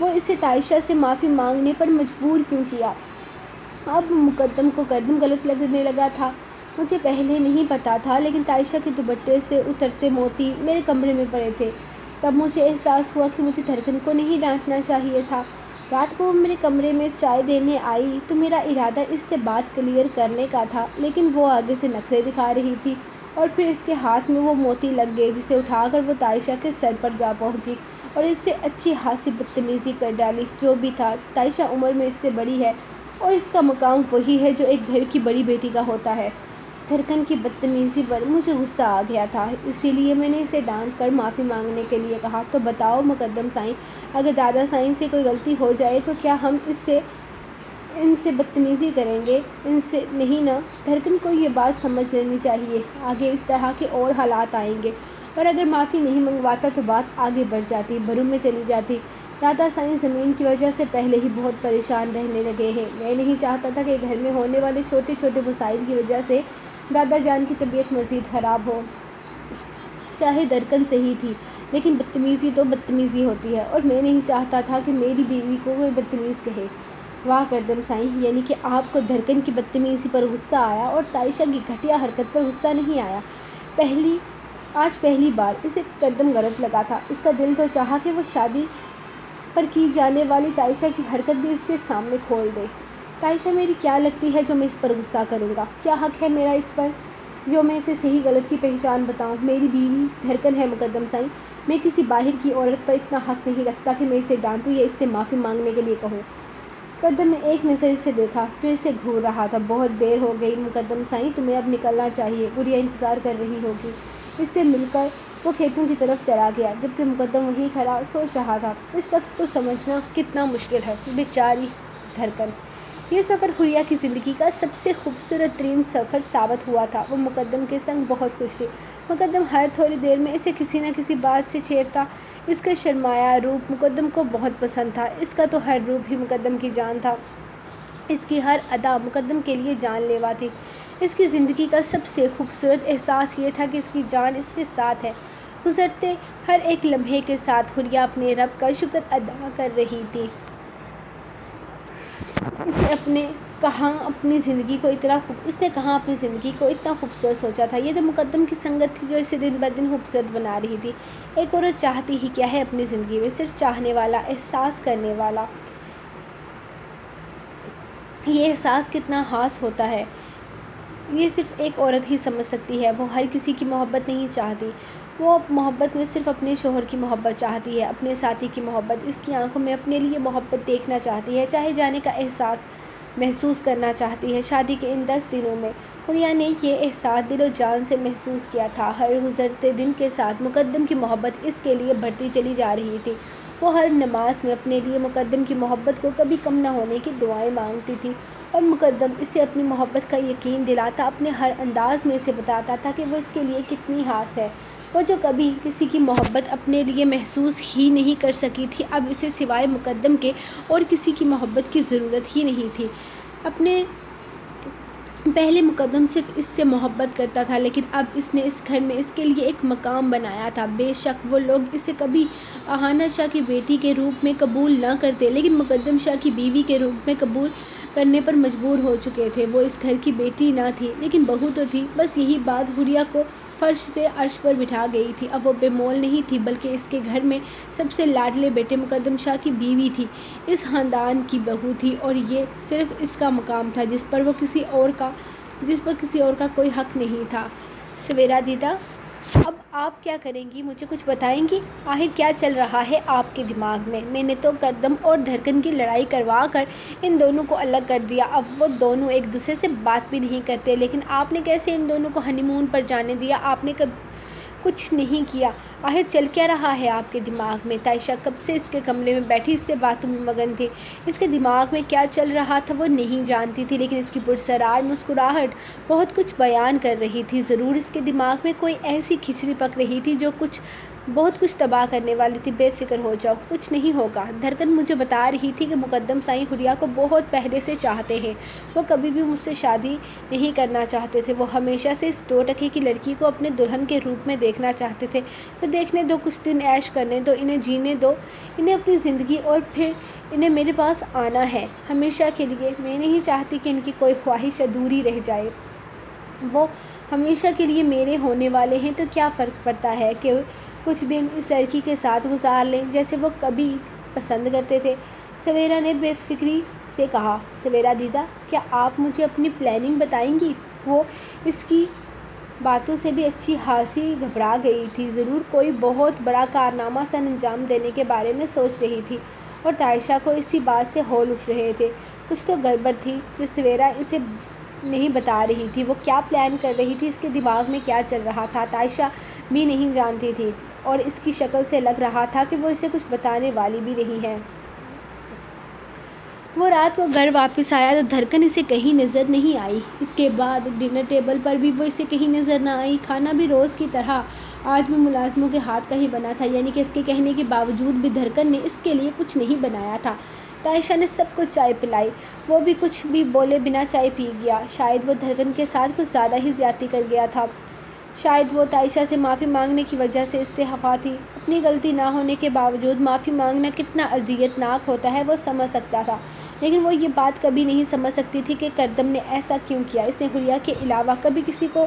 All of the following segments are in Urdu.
وہ اسے تائشہ سے معافی مانگنے پر مجبور کیوں کیا؟ اب مقدم کو قدم غلط لگنے لگا تھا۔ مجھے پہلے نہیں پتا تھا، لیکن تائشہ کے دوپٹے سے اترتے موتی میرے کمرے میں پڑے تھے۔ تب مجھے احساس ہوا کہ مجھے دھڑکن کو نہیں ڈانٹنا چاہیے تھا۔ رات کو وہ میرے کمرے میں چائے دینے آئی تو میرا ارادہ اس سے بات کلیئر کرنے کا تھا، لیکن وہ آگے سے نخرے دکھا رہی تھی اور پھر اس کے ہاتھ میں وہ موتی لگ گئے، جسے اٹھا کر وہ تائشہ کے سر پر جا پہنچی اور اس سے اچھی خاصی بدتمیزی کر ڈالی۔ جو بھی تھا، تائشہ عمر میں اس سے بڑی ہے اور اس کا مقام وہی ہے جو ایک گھر کی بڑی بیٹی کا ہوتا ہے۔ دھڑکن کی بدتمیزی پر مجھے غصہ آ گیا تھا، اسی لیے میں نے اسے ڈانٹ کر معافی مانگنے کے لیے کہا، تو بتاؤ مقدم سائیں، اگر دادا سائیں سے کوئی غلطی ہو جائے تو کیا ہم ان سے بدتمیزی کریں گے؟ ان سے نہیں نا؟ دھڑکن کو یہ بات سمجھ لینی چاہیے، آگے اس طرح کے اور حالات آئیں گے، اور اگر معافی نہیں منگواتا تو بات آگے بڑھ جاتی، بھرم میں چلی جاتی۔ دادا سائیں زمین کی وجہ سے پہلے ہی بہت پریشان رہنے لگے ہیں۔ میں نہیں چاہتا تھا کہ گھر میں ہونے والے چھوٹے چھوٹے مسائل کی وجہ سے دادا جان کی طبیعت مزید خراب ہو۔ چاہے دھڑکن صحیح تھی، لیکن بدتمیزی تو بدتمیزی ہوتی ہے، اور میں نہیں چاہتا تھا کہ میری بیوی کو کوئی بدتمیز کہے۔ واہ قدم سائیں، یعنی کہ آپ کو دھڑکن کی بدتمیزی پر غصہ آیا اور تائشہ کی گھٹیا حرکت پر غصہ نہیں آیا؟ آج پہلی بار اسے قدم غلط لگا تھا۔ اس کا دل تو چاہا کہ وہ شادی پر کی جانے والی تائشہ کی حرکت بھی اس کے سامنے کھول دے۔ تائشہ میری کیا لگتی ہے جو میں اس پر غصہ کروں گا؟ کیا حق ہے میرا اس پر جو میں اسے صحیح غلط کی پہچان بتاؤں؟ میری بیوی دھڑکن ہے مقدم سائیں، میں کسی باہر کی عورت پر اتنا حق نہیں رکھتا کہ میں اسے ڈانٹوں یا اس سے معافی مانگنے کے لیے کہوں۔ قدم نے ایک نظر اسے دیکھا، پھر سے گھور رہا تھا۔ بہت دیر ہو گئی مقدم سائیں، تمہیں اب نکلنا چاہیے، گڑیا انتظار کر رہی ہوگی۔ اس سے مل کر وہ کھیتوں کی طرف چلا گیا، جبکہ مقدم وہیں کھڑا سوچ رہا تھا، اس شخص کو سمجھنا کتنا مشکل ہے، بیچاری دھڑکن۔ یہ سفر حریہ کی زندگی کا سب سے خوبصورت ترین سفر ثابت ہوا تھا۔ وہ مقدم کے سنگ بہت خوش تھی۔ مقدم ہر تھوڑی دیر میں اسے کسی نہ کسی بات سے چھیڑتا۔ اس کا شرمایا روپ مقدم کو بہت پسند تھا۔ اس کا تو ہر روپ ہی مقدم کی جان تھا۔ اس کی ہر ادا مقدم کے لیے جان لیوا تھی۔ اس کی زندگی کا سب سے خوبصورت احساس یہ تھا کہ اس کی جان اس کے ساتھ ہے۔ گزرتے ہر ایک لمحے کے ساتھ حریہ اپنے رب کا شکر ادا کر رہی تھی۔ اس نے کہاں اپنی زندگی کو اتنا خوبصورت سوچا تھا؟ یہ تو مقدم کی سنگت تھی جو اسے دن بدن خوبصورت بنا رہی تھی۔ ایک عورت چاہتی ہی کیا ہے اپنی زندگی میں؟ صرف چاہنے والا، احساس کرنے والا۔ یہ احساس کتنا خاص ہوتا ہے، یہ صرف ایک عورت ہی سمجھ سکتی ہے۔ وہ ہر کسی کی محبت نہیں چاہتی، وہ محبت میں صرف اپنے شوہر کی محبت چاہتی ہے، اپنے ساتھی کی محبت، اس کی آنکھوں میں اپنے لیے محبت دیکھنا چاہتی ہے، چاہے جانے کا احساس محسوس کرنا چاہتی ہے۔ شادی کے ان 10 دنوں میں حریہ نے یہ احساس دل و جان سے محسوس کیا تھا۔ ہر گزرتے دن کے ساتھ مقدم کی محبت اس کے لیے بڑھتی چلی جا رہی تھی۔ وہ ہر نماز میں اپنے لیے مقدم کی محبت کو کبھی کم نہ ہونے کی دعائیں مانگتی تھی، اور مقدم اسے اپنی محبت کا یقین دلاتا، اپنے ہر انداز میں اسے بتاتا تھا کہ وہ اس کے لیے کتنی خاص ہے۔ وہ جو کبھی کسی کی محبت اپنے لیے محسوس ہی نہیں کر سکی تھی، اب اسے سوائے مقدم کے اور کسی کی محبت کی ضرورت ہی نہیں تھی۔ پہلے مقدم صرف اس سے محبت کرتا تھا، لیکن اب اس نے اس گھر میں اس کے لیے ایک مقام بنایا تھا۔ بے شک وہ لوگ اسے کبھی اہانہ شاہ کی بیٹی کے روپ میں قبول نہ کرتے، لیکن مقدم شاہ کی بیوی کے روپ میں قبول کرنے پر مجبور ہو چکے تھے۔ وہ اس گھر کی بیٹی نہ تھی، لیکن بہو تو تھی۔ بس یہی بات حریہ کو فرش سے عرش پر بٹھا گئی تھی۔ اب وہ بے مول نہیں تھی، بلکہ اس کے گھر میں سب سے لاڈلے بیٹے مقدم شاہ کی بیوی تھی، اس خاندان کی بہو تھی، اور یہ صرف اس کا مقام تھا جس پر کسی اور کا کوئی حق نہیں تھا۔ سویرا دیدا، اب آپ کیا کریں گی؟ مجھے کچھ بتائیں گی؟ آخر کیا چل رہا ہے آپ کے دماغ میں؟ میں نے تو قدم اور دھڑکن کی لڑائی کروا کر ان دونوں کو الگ کر دیا، اب وہ دونوں ایک دوسرے سے بات بھی نہیں کرتے، لیکن آپ نے کیسے ان دونوں کو ہنی مون پر جانے دیا؟ آپ نے کچھ نہیں کیا۔ آخر چل کیا رہا ہے آپ کے دماغ میں؟ تائشہ کب سے اس کے کمرے میں بیٹھی اس سے باتوں میں مگن تھی۔ اس کے دماغ میں کیا چل رہا تھا وہ نہیں جانتی تھی، لیکن اس کی پرسرار مسکراہٹ بہت کچھ بیان کر رہی تھی۔ ضرور اس کے دماغ میں کوئی ایسی کھچڑی پک رہی تھی جو کچھ بہت کچھ تباہ کرنے والی تھی، بے فکر ہو جاؤ، کچھ نہیں ہوگا۔ دھڑکن مجھے بتا رہی تھی کہ مقدم سائیں حریہ کو بہت پہلے سے چاہتے ہیں، وہ کبھی بھی مجھ سے شادی نہیں کرنا چاہتے تھے، وہ ہمیشہ سے اس 2 کی لڑکی کو اپنے دلہن کے روپ میں دیکھنا چاہتے تھے۔ تو دیکھنے دو، کچھ دن عیش کرنے دو، انہیں جینے دو، انہیں اپنی زندگی، اور پھر انہیں میرے پاس آنا ہے ہمیشہ کے لیے۔ میں نہیں چاہتی کہ ان کی کوئی خواہش ادھوری رہ جائے، وہ ہمیشہ کے لیے میرے ہونے والے ہیں، تو کیا فرق پڑتا ہے کہ کچھ دن اس لڑکی کے ساتھ گزار لیں جیسے وہ کبھی پسند کرتے تھے۔ سویرا نے بے فکری سے کہا۔ سویرا دیدا، کیا آپ مجھے اپنی پلاننگ بتائیں گی؟ وہ اس کی باتوں سے بھی اچھی خاصی گھبرا گئی تھی، ضرور کوئی بہت بڑا کارنامہ سر انجام دینے کے بارے میں سوچ رہی تھی، اور عائشہ کو اسی بات سے ہول اٹھ رہے تھے۔ کچھ تو گڑبڑ تھی جو سویرا اسے نہیں بتا رہی تھی، وہ کیا پلان کر رہی تھی، اس کے دماغ میں کیا چل رہا تھا، عائشہ بھی نہیں جانتی تھی، اور اس کی شکل سے لگ رہا تھا کہ وہ اسے کچھ بتانے والی بھی نہیں ہے۔ وہ رات کو گھر واپس آیا تو دھڑکن اسے کہیں نظر نہیں آئی۔ اس کے بعد ڈنر ٹیبل پر بھی وہ اسے کہیں نظر نہ آئی۔ کھانا بھی روز کی طرح آج بھی ملازموں کے ہاتھ کا ہی بنا تھا، یعنی کہ اس کے کہنے کے باوجود بھی دھڑکن نے اس کے لیے کچھ نہیں بنایا تھا۔ عائشہ نے سب کو چائے پلائی، وہ بھی کچھ بھی بولے بنا چائے پی گیا۔ شاید وہ دھڑکن کے ساتھ کچھ زیادہ ہی زیادتی کر گیا تھا، شاید وہ عائشہ سے معافی مانگنے کی وجہ سے اس سے خفا تھی۔ اپنی غلطی نہ ہونے کے باوجود معافی مانگنا کتنا اذیت ناک ہوتا ہے وہ سمجھ سکتا تھا، لیکن وہ یہ بات کبھی نہیں سمجھ سکتی تھی کہ کردم نے ایسا کیوں کیا۔ اس نے حریہ کے علاوہ کبھی کسی کو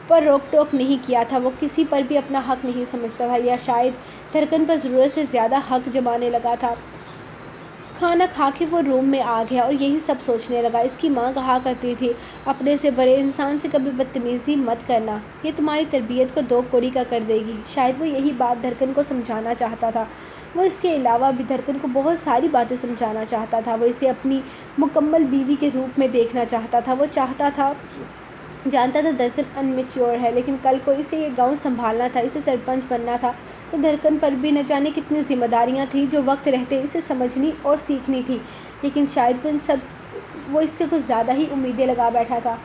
پر روک ٹوک نہیں کیا تھا، وہ کسی پر بھی اپنا حق نہیں سمجھتا تھا، یا شاید دھڑکن پر ضرورت سے زیادہ حق جمانے لگا تھا۔ کھانا کھا کے وہ روم میں آ گیا اور یہی سب سوچنے لگا۔ اس کی ماں کہا کرتی تھی، اپنے سے بڑے انسان سے کبھی بدتمیزی مت کرنا، یہ تمہاری تربیت کو 2 کوڑی کا کر دے گی۔ شاید وہ یہی بات دھڑکن کو سمجھانا چاہتا تھا۔ وہ اس کے علاوہ بھی دھڑکن کو بہت ساری باتیں سمجھانا چاہتا تھا۔ وہ اسے اپنی مکمل بیوی کے روپ میں دیکھنا چاہتا تھا۔ وہ جانتا تھا دھڑکن ان میچیور ہے، لیکن کل کو اسے یہ گاؤں سنبھالنا تھا، اسے سرپنچ بننا تھا، تو دھڑکن پر بھی نہ جانے کتنی ذمہ داریاں تھیں جو وقت رہتے اسے سمجھنی اور سیکھنی تھی، لیکن شاید وہ اس سے کچھ زیادہ ہی امیدیں لگا بیٹھا تھا۔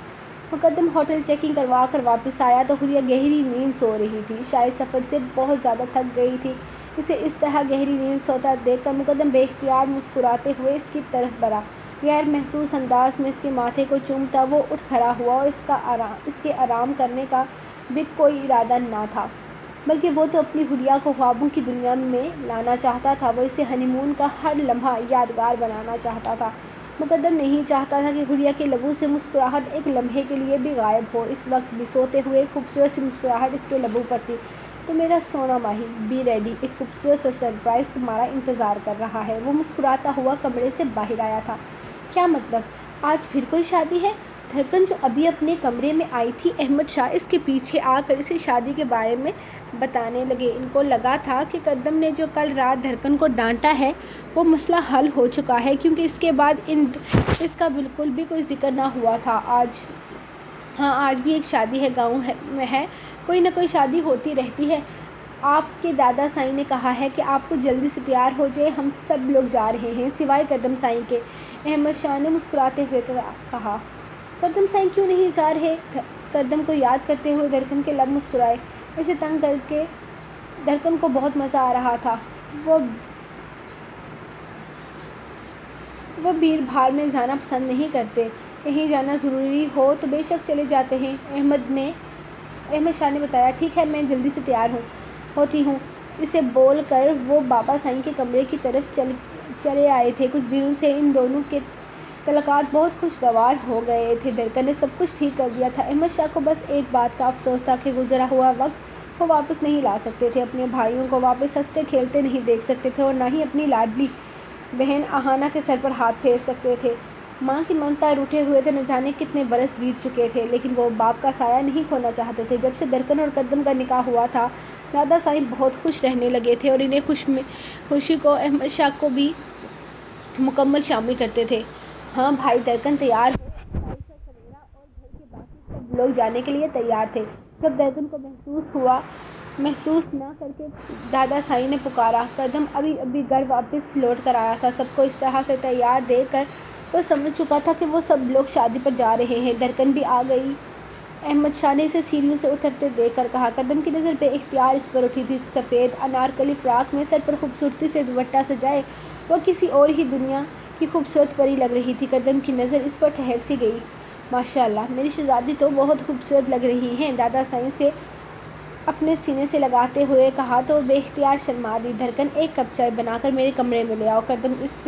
مقدم ہوٹل چیکنگ کروا کر واپس آیا تو حریہ گہری نیند سو رہی تھی، شاید سفر سے بہت زیادہ تھک گئی تھی۔ اسے اس طرح گہری نیند سوتا دیکھ کر مقدم بے اختیار مسکراتے ہوئے اس کی طرف بڑھا، غیر محسوس انداز میں اس کے ماتھے کو چومتا وہ اٹھ کھڑا ہوا، اور اس کے آرام کرنے کا بھی کوئی ارادہ نہ تھا، بلکہ وہ تو اپنی حریہ کو خوابوں کی دنیا میں لانا چاہتا تھا، وہ اسے ہنی مون کا ہر لمحہ یادگار بنانا چاہتا تھا۔ مقدم نہیں چاہتا تھا کہ حریہ کے لبوں سے مسکراہٹ ایک لمحے کے لیے بھی غائب ہو۔ اس وقت بھی سوتے ہوئے ایک خوبصورت سی مسکراہٹ اس کے لبوں پر تھی۔ تو میرا سونا ماہی، بی ریڈی، ایک خوبصورت سا سرپرائز تمہارا انتظار کر رہا ہے۔ وہ مسکراتا ہوا کمرے سے باہر آیا تھا۔ کیا مطلب؟ آج پھر کوئی شادی ہے؟ دھڑکن جو ابھی اپنے کمرے میں آئی تھی، احمد شاہ اس کے پیچھے آ کر اسے شادی کے بارے میں بتانے لگے۔ ان کو لگا تھا کہ کردم نے جو کل رات دھڑکن کو ڈانٹا ہے وہ مسئلہ حل ہو چکا ہے، کیونکہ اس کے بعد اس کا بالکل بھی کوئی ذکر نہ ہوا تھا۔ آج بھی ایک شادی ہے، گاؤں میں ہے، کوئی نہ کوئی شادی ہوتی رہتی ہے۔ آپ کے دادا سائیں نے کہا ہے کہ آپ کو جلدی سے تیار ہو جائیں، ہم سب لوگ جا رہے ہیں سوائے کردم سائیں کے، احمد شاہ نے مسکراتے ہوئے کہا۔ کردم سائیں کیوں نہیں جا رہے؟ کردم کو یاد کرتے ہوئے دھڑکن کے لب مسکرائے۔ اسے تنگ کر کے دھڑکن کو بہت مزہ آ رہا تھا۔ وہ بھیڑ بھاڑ میں جانا پسند نہیں کرتے، کہیں جانا ضروری ہو تو بے شک چلے جاتے ہیں، احمد شاہ نے بتایا۔ ٹھیک ہے، میں جلدی سے تیار ہوتی ہوں۔ اسے بول کر وہ بابا سائیں کے کمرے کی طرف چلے آئے تھے۔ کچھ دنوں سے ان دونوں کے تعلقات بہت خوشگوار ہو گئے تھے، دھڑکن نے سب کچھ ٹھیک کر دیا تھا۔ احمد شاہ کو بس ایک بات کا افسوس تھا کہ گزرا ہوا وقت وہ واپس نہیں لا سکتے تھے، اپنے بھائیوں کو واپس ہنستے کھیلتے نہیں دیکھ سکتے تھے، اور نہ ہی اپنی لاڈلی بہن آہانہ کے سر پر ہاتھ پھیر سکتے تھے۔ ماں کی ممتا روٹھے ہوئے تھے، نہ جانے کتنے برس بیت چکے تھے، لیکن وہ باپ کا سایہ نہیں کھونا چاہتے تھے۔ جب سے دھڑکن اور کردم کا نکاح ہوا تھا، دادا سائیں بہت خوش رہنے لگے تھے، اور انہیں خوشی کو احمد شاہ کو بھی مکمل شامل کرتے تھے۔ ہاں بھائی دھڑکن، تیار ہو؟ عائشہ، سویرا اور گھر کے باقی سب لوگ جانے کے لیے تیار تھے۔ جب دھڑکن کو محسوس نہ کر کے دادا سائیں نے پکارا۔ کردم ابھی گھر واپس لوٹ کر آیا تھا، سب کو اس طرح سے تیار دیکھ کر وہ سمجھ چکا تھا کہ وہ سب لوگ شادی پر جا رہے ہیں۔ دھڑکن بھی آ گئی احمد شاہ نے اسے سیڑھیوں سے اترتے دیکھ کر کہا۔ قدم کی نظر بے اختیار اس پر اٹھی تھی۔ سفید انارکلی فراق میں سر پر خوبصورتی سے دوپٹہ سجائے وہ کسی اور ہی دنیا کی خوبصورت پری لگ رہی تھی۔ قدم کی نظر اس پر ٹھہر سی گئی۔ ماشاءاللہ، میری شہزادی تو بہت خوبصورت لگ رہی ہیں، دادا سائیں سے اپنے سینے سے لگاتے ہوئے کہا تو وہ بے اختیار شرما دی۔ دھڑکن، ایک کپ چائے بنا کر میرے کمرے میں لے آؤ۔ قدم اس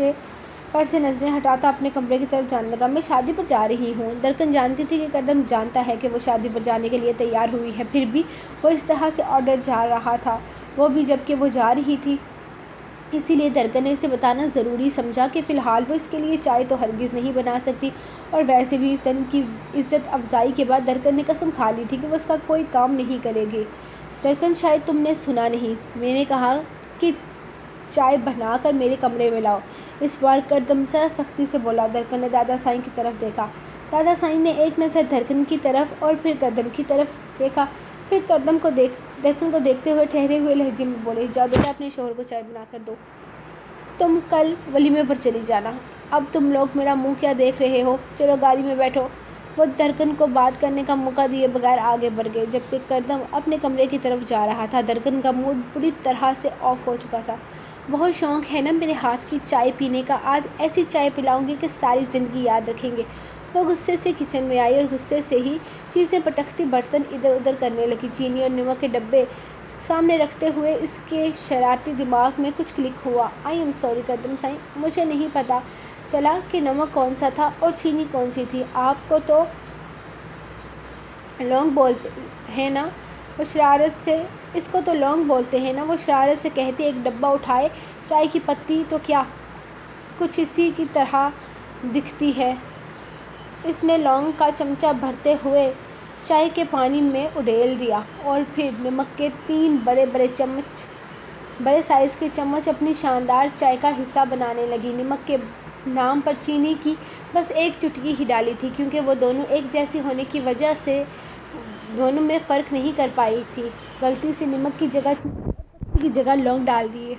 پر سے نظریں ہٹاتا اپنے کمرے کی طرف جانے لگا۔ میں شادی پر جا رہی ہوں۔ دھڑکن جانتی تھی کہ قدم جانتا ہے کہ وہ شادی پر جانے کے لیے تیار ہوئی ہے، پھر بھی وہ اس طرح سے آرڈر جا رہا تھا، وہ بھی جبکہ وہ جا رہی تھی۔ اسی لیے دھڑکن نے اسے بتانا ضروری سمجھا کہ فی الحال وہ اس کے لیے چائے تو ہرگز نہیں بنا سکتی، اور ویسے بھی اس دن کی عزت افزائی کے بعد دھڑکن نے قسم کھا لی تھی کہ وہ اس کا کوئی کام نہیں کرے گی۔ دھڑکن، شاید تم نے سنا نہیں، میں نے کہا کہ چائے بنا کر میرے کمرے میں لاؤ، اس بار قدم ذرا سختی سے بولا۔ دھڑکن نے دادا سائیں کی طرف دیکھا۔ دادا سائیں نے ایک نظر دھڑکن کی طرف اور پھر قدم کی طرف دیکھا، پھر دھڑکن کو دیکھتے ہوئے ٹھہرے ہوئے لہجے میں بولے، جاؤ بیٹا، اپنے شوہر کو چائے بنا کر دو، تم کل ولیمے پر چلی جانا۔ اب تم لوگ میرا منہ کیا دیکھ رہے ہو، چلو گاڑی میں بیٹھو۔ وہ دھڑکن کو بات کرنے کا موقع دیے بغیر آگے بڑھ گئے، جبکہ قدم اپنے کمرے کی طرف جا رہا تھا۔ دھڑکن کا موڈ پوری طرح سے آف ہو چکا تھا۔ بہت شوق ہے نا میرے ہاتھ کی چائے پینے کا، آج ایسی چائے پلاؤں گی کہ ساری زندگی یاد رکھیں گے۔ وہ غصے سے کچن میں آئی اور غصے سے ہی چیزیں پٹکتی برتن ادھر ادھر کرنے لگی۔ چینی اور نمک کے ڈبے سامنے رکھتے ہوئے اس کے شرارتی دماغ میں کچھ کلک ہوا۔ آئی ایم سوری قدم سائیں، مجھے نہیں پتہ چلا کہ نمک کون سا تھا اور چینی کون سی تھی۔ آپ کو تو لونگ بولتے ہیں نا، وہ شرارت سے اس کو تو لونگ بولتے ہیں نا، وہ شرارت سے کہتی ایک ڈبہ اٹھائے۔ چائے کی پتی تو کیا کچھ اسی کی طرح دکھتی ہے۔ اس نے لونگ کا چمچہ بھرتے ہوئے چائے کے پانی میں اڈیل دیا اور پھر نمک کے 3 بڑے سائز کے چمچ اپنی شاندار چائے کا حصہ بنانے لگی۔ نمک کے نام پر چینی کی بس ایک چٹکی ہی ڈالی تھی، کیونکہ وہ دونوں ایک جیسی ہونے کی وجہ سے دونوں میں فرق نہیں کر پائی تھی۔ غلطی سے نمک کی جگہ چینی اور پتی کی جگہ لونگ ڈال دیے۔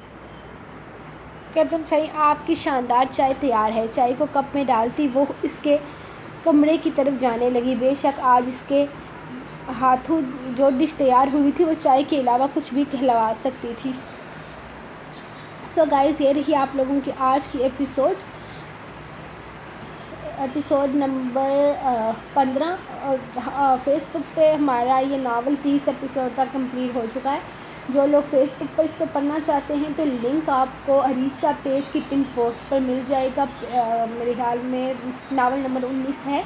قدم سائیں، آپ کی شاندار چائے تیار ہے۔ چائے کو کپ میں ڈالتی وہ اس کے کمرے کی طرف جانے لگی۔ بے شک آج اس کے ہاتھوں جو ڈش تیار ہوئی تھی وہ چائے کے علاوہ کچھ بھی کہلوا سکتی تھی۔ سو گائز، یہ رہی آپ لوگوں کی آج کی ایپیسوڈ نمبر 15۔ فیس بک پہ ہمارا یہ ناول 30 ایپیسوڈ تک کمپلیٹ ہو چکا ہے۔ جو لوگ فیس بک پر اس کو پڑھنا چاہتے ہیں تو لنک آپ کو عریشہ پیج کی پن پوسٹ پر مل جائے گا۔ میرے خیال میں ناول نمبر 19 ہے،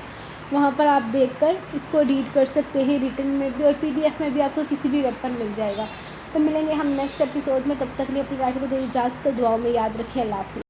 وہاں پر آپ دیکھ کر اس کو ریڈ کر سکتے ہیں، ریٹن میں بھی اور PDF میں بھی آپ کو کسی بھی ویب پر مل جائے گا۔ تو ملیں گے ہم نیکسٹ ایپیسوڈ میں، تب تک لیے اپنی رائٹ کو دے اجازت، دعاؤں میں یاد رکھیں۔ اللہ حافظ۔